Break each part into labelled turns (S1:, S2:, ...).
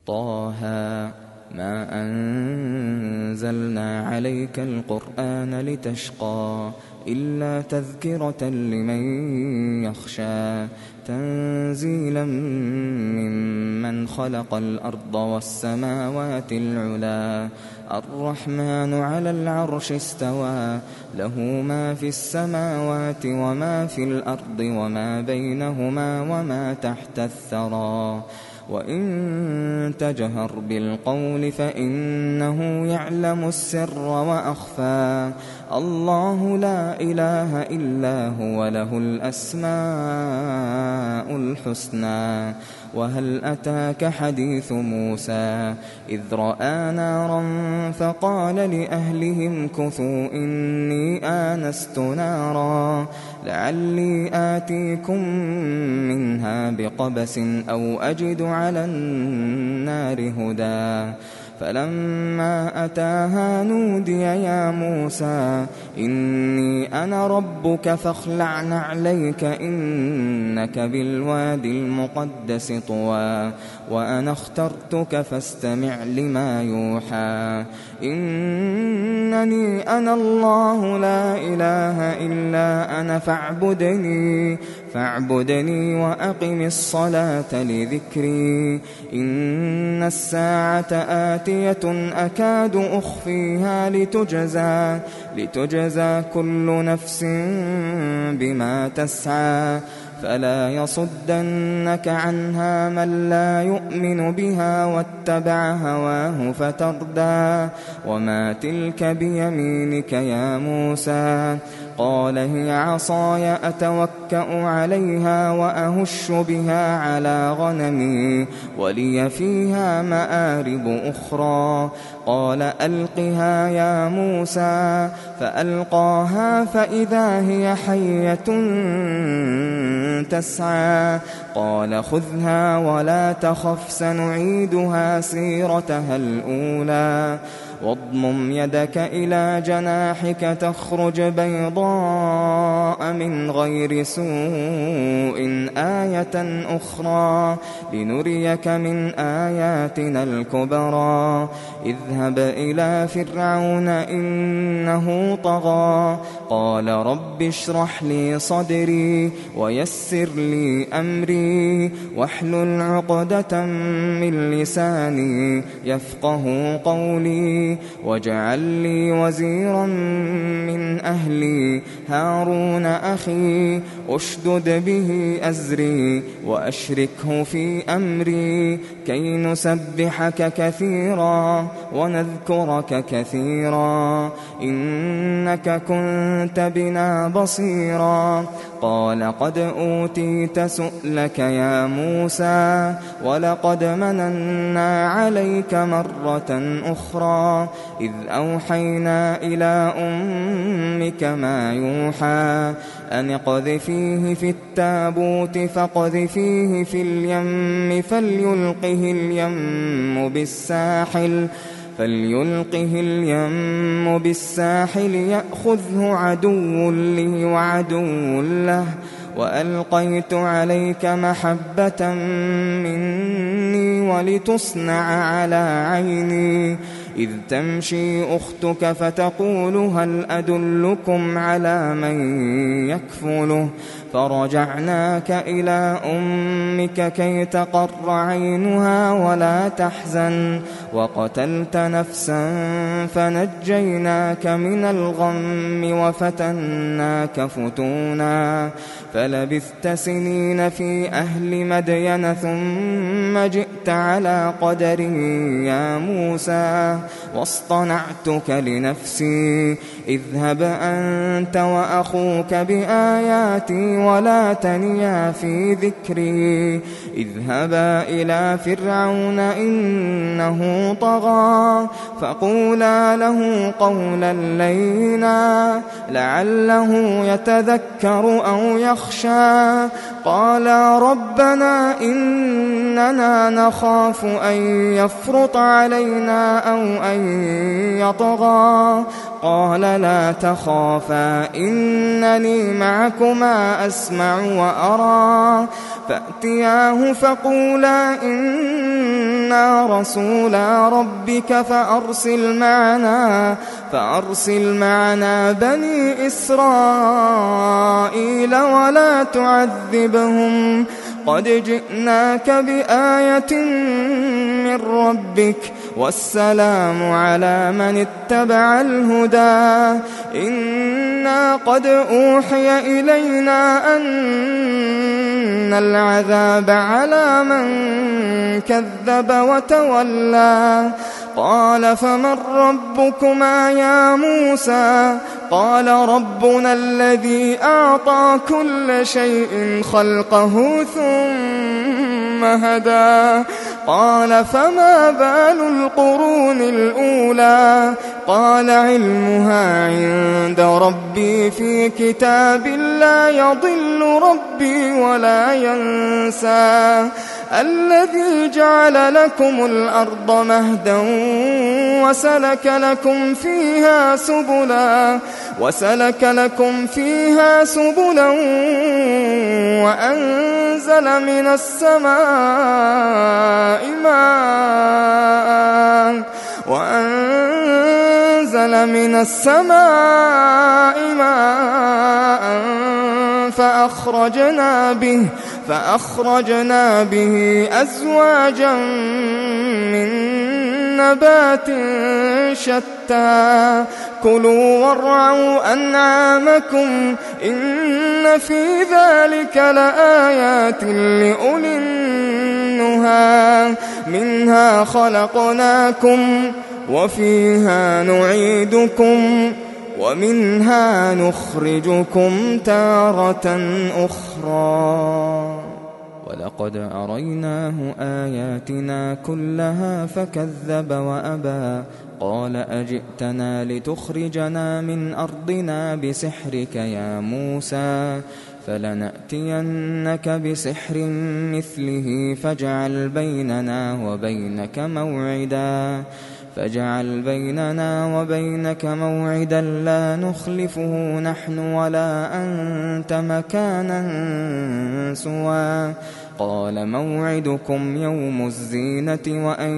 S1: طه ما أنزلنا عليك القرآن لتشقى إلا تذكرة لمن يخشى تنزيلا ممن خلق الأرض والسماوات العلا الرحمن على العرش استوى له ما في السماوات وما في الأرض وما بينهما وما تحت الثرى وإن تجهر بالقول فإنه يعلم السر وأخفى الله لا إله إلا هو له الأسماء الحسنى وهل أتاك حديث موسى إذ رأى نارا فقال لأهلهم كثوا إني آنست نارا لعلي آتيكم منها بقبس أو أجد على النار هدى فلما أتاها نودي يا موسى إني أنا ربك فاخلع نعليك إنك بالوادي المقدس طوى وأنا اخترتك فاستمع لما يوحى إنني أنا الله لا إله إلا أنا فاعبدني وأقم الصلاة لذكري إن الساعة آتية أكاد أخفيها لتجزى كل نفس بما تسعى فلا يصدنك عنها من لا يؤمن بها واتبع هواه فتردى وما تلك بيمينك يا موسى قال هي عصاي أتوكأ عليها وأهش بها على غنمي ولي فيها مآرب أخرى قال ألقها يا موسى فألقاها فإذا هي حية تسعى قال خذها ولا تخف سنعيدها سيرتها الأولى واضمم يدك إلى جناحك تخرج بيضاء من غير سوء آية أخرى لنريك من آياتنا الكبرى اذهب إلى فرعون إنه طغى قال رب اشرح لي صدري ويسر لي أمري واحلل عقدة من لساني يفقه قولي واجعل لي وزيرا من أهلي هارون أخي أشدد به أزري وأشركه في أمري كي نسبحك كثيرا ونذكرك كثيرا إنك كنت بنا بصيرا قال قد أوتيت سؤلك يا موسى ولقد مننا عليك مرة أخرى إذ أوحينا إلى أمك ما يوحى أن اقذفيه في التابوت فاقذفيه في اليم فليلقه اليم بالساحل يأخذه عدو لي وعدو له وألقيت عليك محبة مني ولتصنع على عيني إذ تمشي أختك فتقول هل أدلكم على من يكفله فرجعناك إلى أمك كي تقر عينها ولا تحزن وقتلت نفسا فنجيناك من الغم وفتناك فتونا فلبثت سنين في أهل مدين ثم جئت على قدري يا موسى واصطنعتك لنفسي اذهب أنت وأخوك بآياتي ولا تنيا في ذكري اذهبا إلى فرعون إنه طغى فقولا له قولا لينا لعله يتذكر أو يخشى قالا ربنا إننا نخاف أن يفرط علينا أو أن يطغى قال لا تخافا إنني معكما أسمع وأرى فأتياه فقولا إن إنا رسولا ربك فأرسل معنا بني إسرائيل ولا تعذبهم قد جئناك بآية من ربك والسلام على من اتبع الهدى إنا قد أوحي إلينا أن العذاب على من كذب وتولى قال فمن ربكما يا موسى قال ربنا الذي أعطى كل شيء خلقه ثم هدى قال فما بال القرون الأولى قال علمها عند ربي في كتاب لا يضل ربي ولا ينسى الذي جعل لكم الأرض مهدا وسلك لكم فيها سبلا وأنزل من السماء ماء فأخرجنا به أزواجا من نبات شتى كلوا وارعوا أنعامكم إن في ذلك لآيات لأولي النهى منها خلقناكم وفيها نعيدكم ومنها نخرجكم تارة أخرى ولقد أريناه آياتنا كلها فكذب وأبى قال أجئتنا لتخرجنا من أرضنا بسحرك يا موسى فلنأتينك بسحر مثله فاجعل بيننا وبينك موعدا لا نخلفه نحن ولا أنت مكانا سوى قال موعدكم يوم الزينة وأن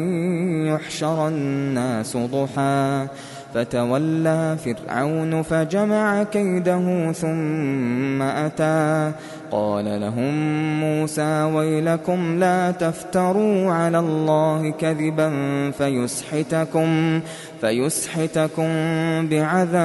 S1: يحشر الناس ضحى فتولى فرعون فجمع كيده ثم أتى قال لهم موسى ويلكم لا تفتروا على الله كذبا فيسحتكم بعذاب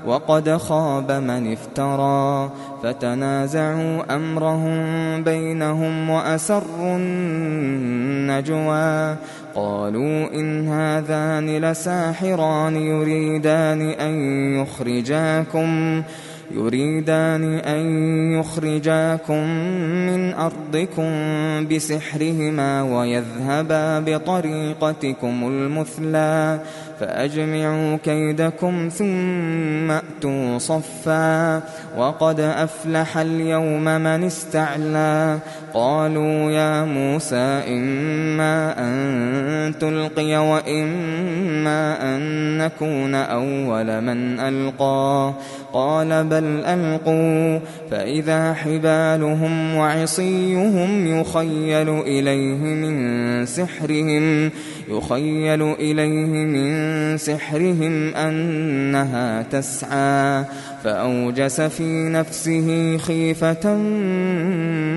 S1: وقد خاب من افترى فتنازعوا أمرهم بينهم وأسروا النجوى قالوا إن هذان لساحران يريدان أن يخرجاكم من أرضكم بسحرهما ويذهبا بطريقتكم المثلى فأجمعوا كيدكم ثم أتوا صفا وقد أفلح اليوم من استعلى قالوا يا موسى إما أن تلقي وإما أن نكون أول من ألقى قال بل ألقوا فإذا حبالهم وعصيهم يخيل إليه من سحرهم أنها تسعى فأوجس في نفسه خيفة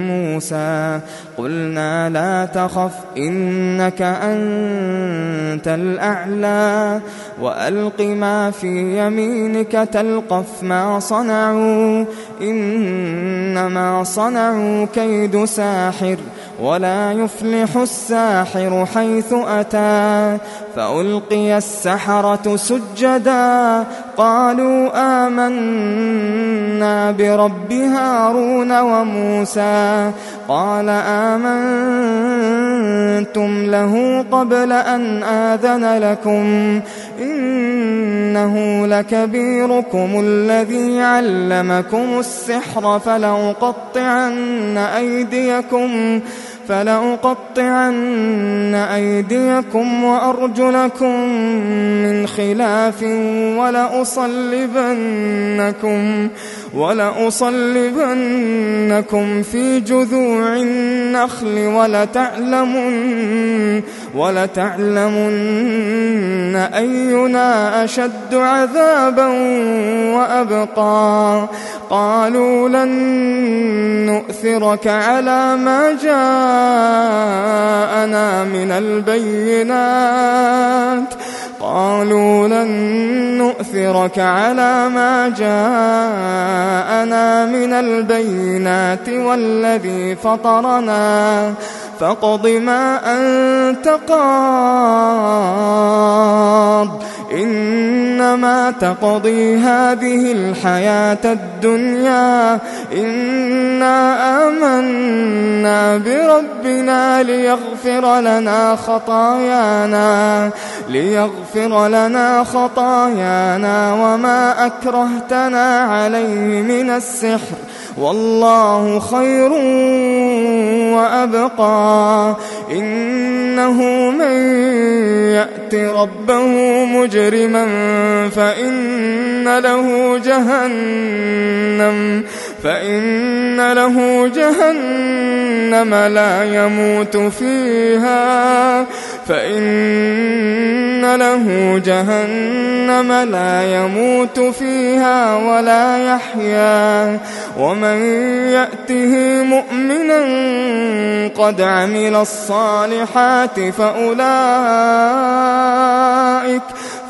S1: موسى قلنا لا تخف إنك أنت الأعلى وألق ما في يمينك تلقف ما صنعوا إنما صنعوا كيد ساحر ولا يفلح الساحر حيث أتى فألقي السحرة سجدا قالوا آمنا برب هارون وموسى قال آمنتم له قبل أن آذن لكم إنه لكبيركم الذي فلأقطعن أيديكم وأرجلكم من خلاف ولأصلبنكم في جذوع النخل ولتعلمن أينا أشد عذابا وأبقى. قالوا لن نؤثرك على ما جاءنا من البينات والذي فطرنا فاقض ما أنت قاض إنما تقضي هذه الحياة الدنيا إنا آمنا بربنا ليغفر لنا خطايانا وما أكرهتنا عليه من السحر والله خير وأبقى. إنه من يأت ربه مجرما فإن له جهنم لا يموت فيها ولا يحيا. ومن يأته مؤمنا قد عمل الصالحات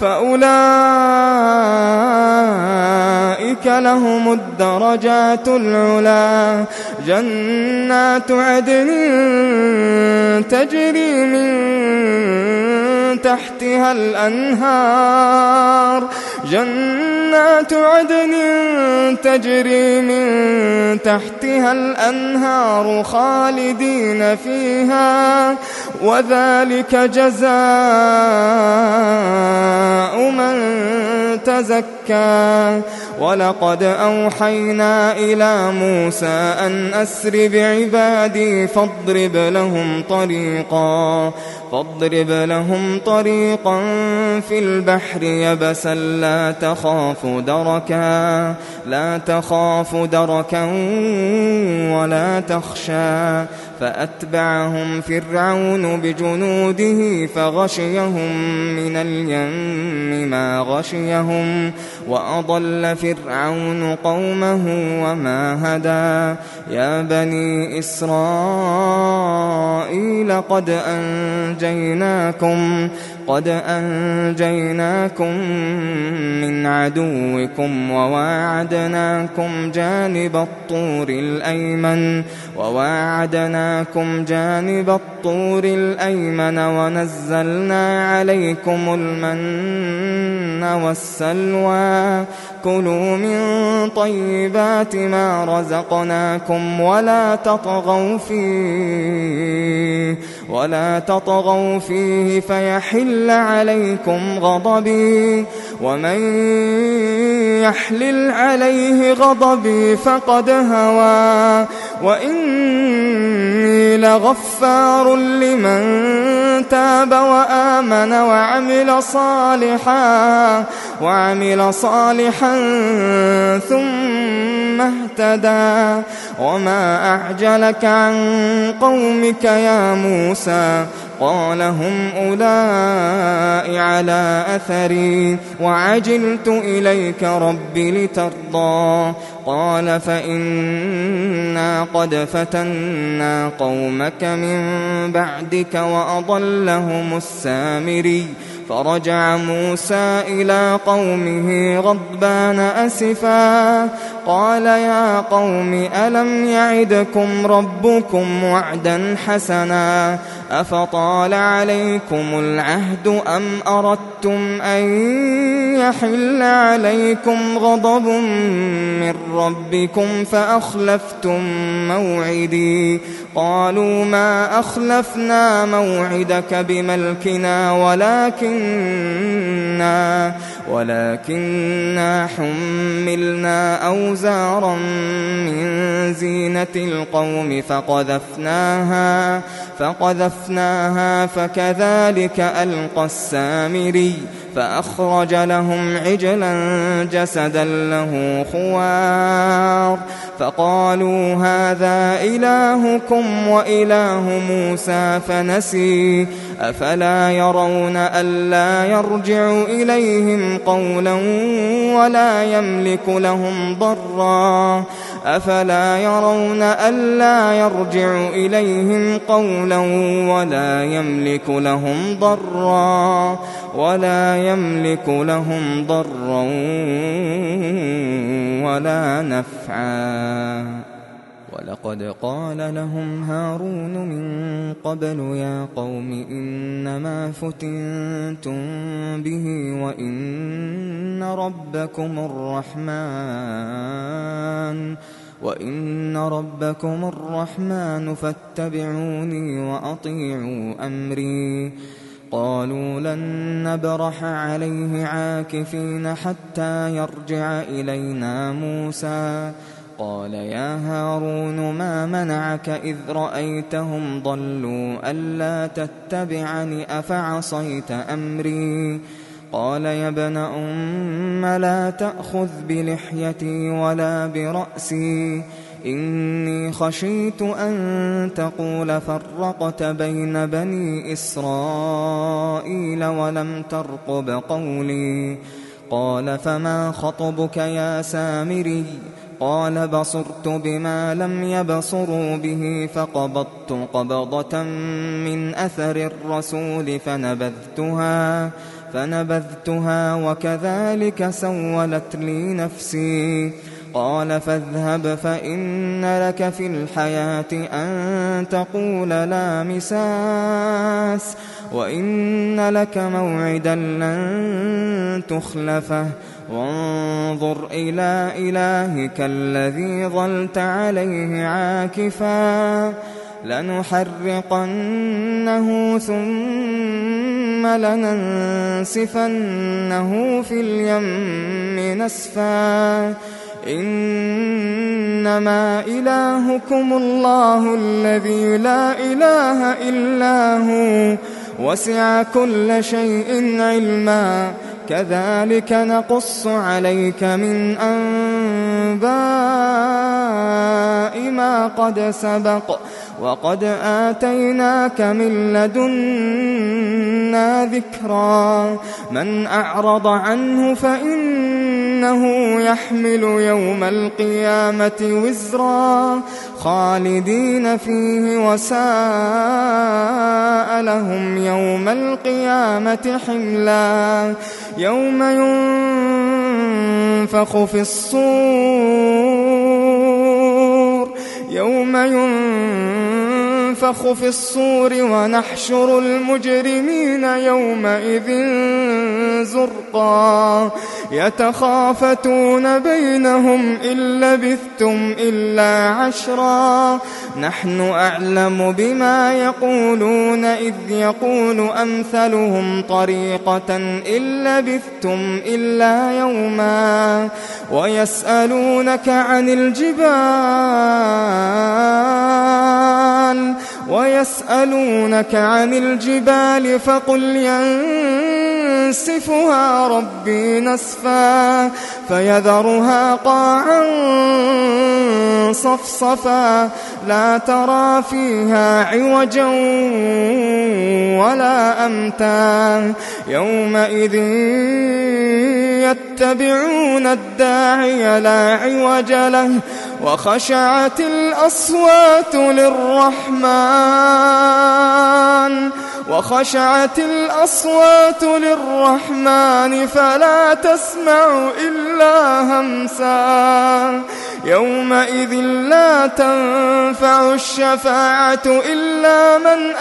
S1: فأولئك لهم الدرجات العلى. جنات عدن تجري من تحتها الأنهار خالدين فيها وذلك جزاء من تزكى. ولقد أوحينا إلى موسى أن أسر بعبادي فاضرب لهم طريقا في البحر يبسا لا تخاف دركا ولا تخشى. فأتبعهم فرعون بجنوده فغشيهم من اليم ما غشيهم وأضل فرعون قومه وما هدى. يا بني إسرائيل قد أنجيناكم من عدوكم وواعدناكم جانب الطور الأيمن ونزلنا عليكم المن والسلوى. كلوا من طيبات ما رزقناكم ولا تطغوا فيه فيحل عليكم غضبي ومن يحلل عليه غضبي فقد هوى. وإني لغفار لمن تاب وآمن وعمل صالحا ثم اهتدى. وما أعجلك عن قومك يا موسى؟ قال هم أولئك على أثري وعجلت إليك رب لترضى. قال فإنا قد فتنا قومك من بعدك وأضلهم السامري. فرجع موسى إلى قومه غضبان أسفا قال يا قوم ألم يعدكم ربكم وعدا حسنا أفطال عليكم العهد أم أردتم أن يحل عليكم غضب من ربكم فأخلفتم موعدي قالوا ما أخلفنا موعدك بملكنا ولكننا حملنا أوزارا من زينة القوم فقذفناها فكذلك ألقى السامري فأخرج لهم عجلا جسدا له خوار فقالوا هذا إلهكم وإله موسى فنسي أفلا يرون ألا يرجع إليهم قولا ولا يملك لهم ضرا ولا نفعا ولقد قال لهم هارون من قبل يا قوم إنما فتنتم به وإن ربكم الرحمن فاتبعوني وأطيعوا أمري قالوا لن نبرح عليه عاكفين حتى يرجع إلينا موسى قال يا هارون ما منعك إذ رأيتهم ضلوا ألا تتبعني أفعصيت أمري قال يا ابن أم لا تأخذ بلحيتي ولا برأسي إني خشيت أن تقول فرقت بين بني إسرائيل ولم ترقب قولي قال فما خطبك يا سامري قال بصرت بما لم يبصروا به فقبضت قبضة من أثر الرسول فنبذتها وكذلك سولت لي نفسي قال فاذهب فإن لك في الحياة أن تقول لا مساس وإن لك موعدا لن تخلفه وانظر إلى إلهك الذي ظلت عليه عاكفا لنحرقنه ثم لننسفنه في اليم نسفا إنما إلهكم الله الذي لا إله إلا هو وسع كل شيء علما كذلك نقص عليك من أنباء ما قد سبق وقد آتيناك من لدنا ذكرا من أعرض عنه فإنه يحمل يوم القيامة وزرا خالدين فيه وساء لهم يوم القيامة حملا يوم ينفخ في الصور ونحشر المجرمين يومئذ زرقا يتخافتون بينهم إن لبثتم إلا عشرا نحن أعلم بما يقولون إذ يقول أمثلهم طريقة إن لبثتم إلا يوما ويسألونك عن الجبال فقل ينسفها ربي نسفا فيذرها قاعا صفصفا لا ترى فيها عوجا ولا أمتا يومئذ يتبعون الداعي لا عوج له وخشعت الأصوات للرحمن فلا تسمع إلا همسا يومئذ لا تنفع الشفاعة إلا من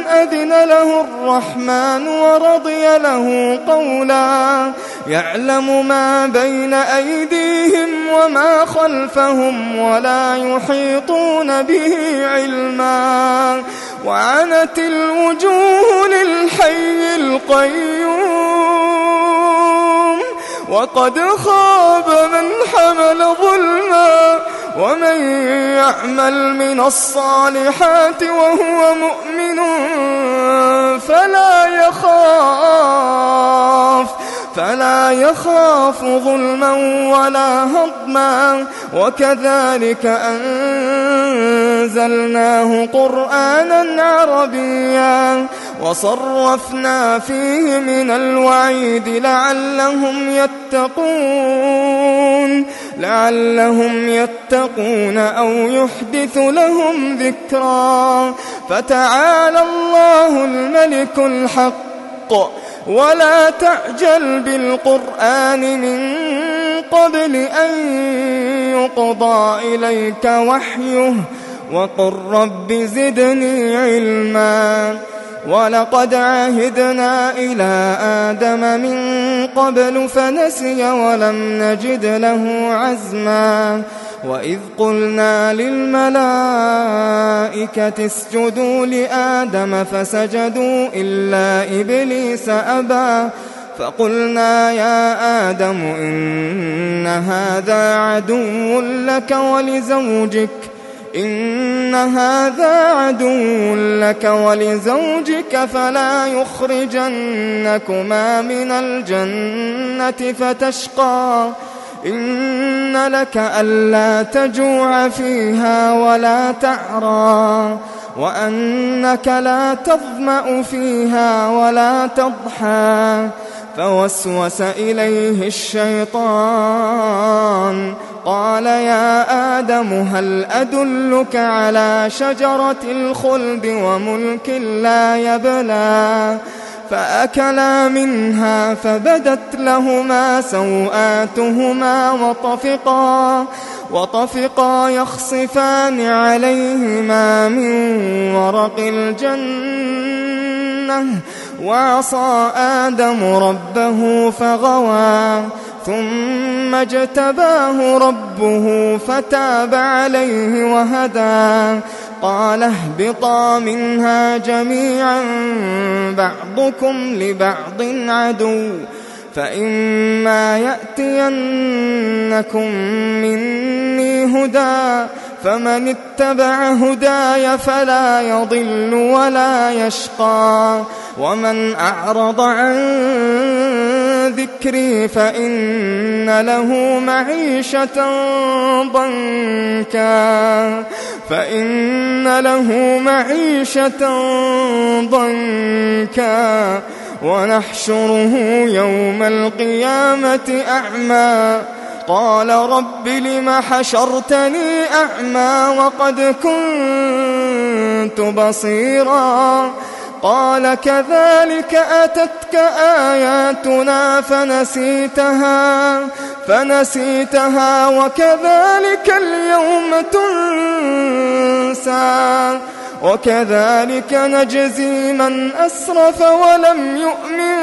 S1: أذن له الرحمن ورضي له قولا يعلم ما بين أيديهم وما خلفهم ولا يحيطون به علما وعنت الوجوه للحي القيوم وقد خاب من حمل ظلما ومن يعمل من الصالحات وهو مؤمن فلا يخاف ظلما ولا هضما وكذلك أنزلناه قرآنا عربيا وصرفنا فيه من الوعيد لعلهم يتقون أو يحدث لهم ذكرا فتعالى الله الملك الحق ولا تعجل بالقرآن من قبل أن يقضى إليك وحيه وقل رب زدني علما ولقد عهدنا إلى آدم من قبل فنسي ولم نجد له عزما وإذ قلنا للملائكة اسجدوا لآدم فسجدوا إلا إبليس أبى فقلنا يا آدم إن هذا عدو لك ولزوجك فلا يخرجنكما من الجنة فتشقى إن لك ألا تجوع فيها ولا تعرى وأنك لا تظمأ فيها ولا تضحى فوسوس إليه الشيطان قال يا آدم هل أدلك على شجرة الخلد وملك لا يبلى فأكلا منها فبدت لهما سوآتهما وطفقا يخصفان عليهما من ورق الجنة وعصى آدم ربه فغوى ثم اجتباه ربه فتاب عليه وهدى قال اهبطا منها جميعا بعضكم لبعض عدو فإما يأتينكم مني هدى فمن اتبع هداي فلا يضل ولا يشقى ومن أعرض عن ذكري فإن له معيشة ضنكا ونحشره يوم القيامة أعمى قال رب لم حشرتني أعمى وقد كنت بصيرا قال كذلك أتتك آياتنا فنسيتها وكذلك اليوم تنسى وكذلك نجزي من أسرف ولم يؤمن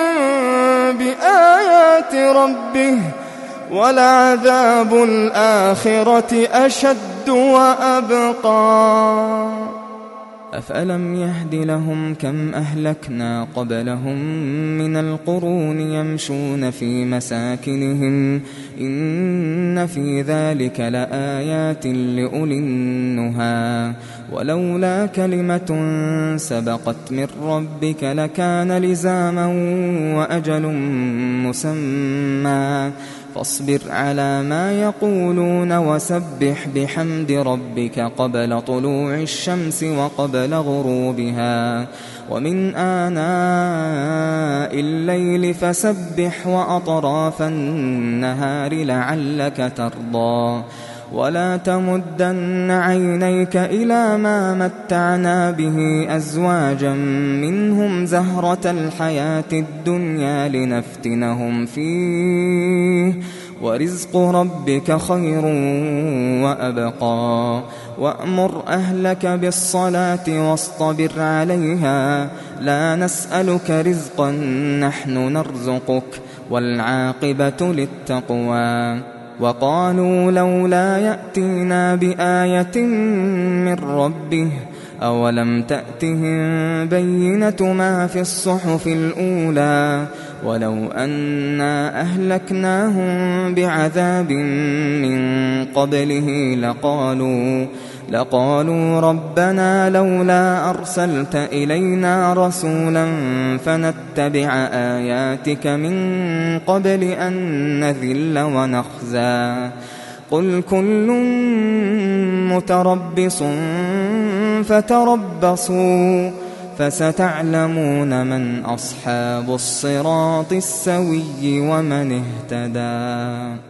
S1: بآيات ربه ولعذاب الآخرة أشد وأبقى أفألم يهد لهم كم أهلكنا قبلهم من القرون يمشون في مساكنهم إن في ذلك لآيات لأولي النهى ولولا كلمة سبقت من ربك لكان لزاما وأجل مسمى فاصبر على ما يقولون وسبح بحمد ربك قبل طلوع الشمس وقبل غروبها ومن آناء الليل فسبح وأطراف النهار لعلك ترضى ولا تمدن عينيك إلى ما متعنا به أزواجا منهم زهرة الحياة الدنيا لنفتنهم فيه ورزق ربك خير وأبقى وأمر أهلك بالصلاة واصطبر عليها لا نسألك رزقا نحن نرزقك والعاقبة للتقوى وقالوا لولا يأتينا بآية من ربه أولم تأتهم بينة ما في الصحف الأولى ولو أنا أهلكناهم بعذاب من قبله لقالوا ربنا لولا أرسلت إلينا رسولا فنتبع آياتك من قبل أن نذل ونخزى قل كل متربص فتربصوا فستعلمون من أصحاب الصراط السوي ومن اهتدى.